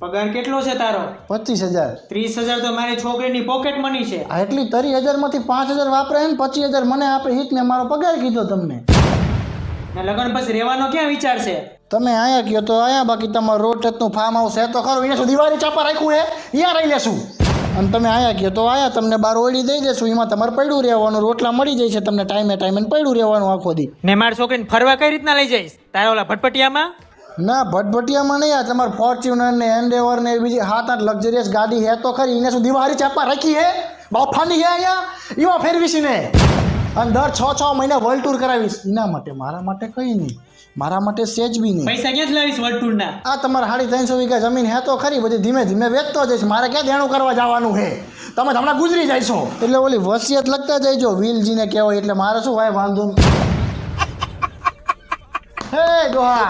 પગાર કેટલો છે તારો? 25,000. 30,000 તો મારી છોકરીની પોકેટ મની છે. આ એટલી 30,000 માંથી 5,000 વાપરે ને 25,000 મને આપે હિત ને મારો પગાર કીધો તમને. ને લગન પછી રહેવાનો ક્યાં વિચાર છે? તમે આયા કયો તો આયા, બાકી તમારું રોડ ટચનું ફાર્મ હાઉસ હે તો ખરું, એને શું દિવાળી ચાપા રાખ્યું હે, અહીંયા રહી લેશું. અને તમે આયા કયો તો આયા, તમને બાર ઓળી દઈ દેશું, એમાં તમારે પડ્યું રહેવાનું, રોટલા મળી જાય છે તમને ટાઈમે ટાઈમે, પડ્યું રહેવાનું આખો દી. ને મારી છોકરીને ફરવા કઈ રીતના લઈ જઈશ? તારા ઓલા ભટપટિયામાં? ના ભટભટિયામાં નહીં, આ તમારે ફોર્ચ્યુનર ને એન્ડેવર ને બીજી 7-8 લક્ઝરિયસ ગાડી હે તો ખરી, એને શું દિવાળી ચાપા રાખી હે, બાફાની હે અહીંયા, એમાં ફેરવીશ ને. અને દર 6 મહિના વર્લ્ડ ટૂર કરાવીશ એના માટે, મારા માટે કઈ નહીં, મારા માટે સેજ બી નહીં. પૈસા ક્યાંથી લાવીશ વર્લ્ડ ટૂર ના? આ તમારે 350 વીઘા જમીન હે તો ખરી, બધી ધીમે ધીમે વેચતો જઈશ, મારે ક્યાં દેણું કરવા જવાનું હે, તમે હમણાં ગુજરી જઈશો. એટલે ઓલી વસિયત લખતા જઈજો વિલજીને કહેવાય, એટલે મારે શું ભાઈ વાંધો નહીં. હે દોહા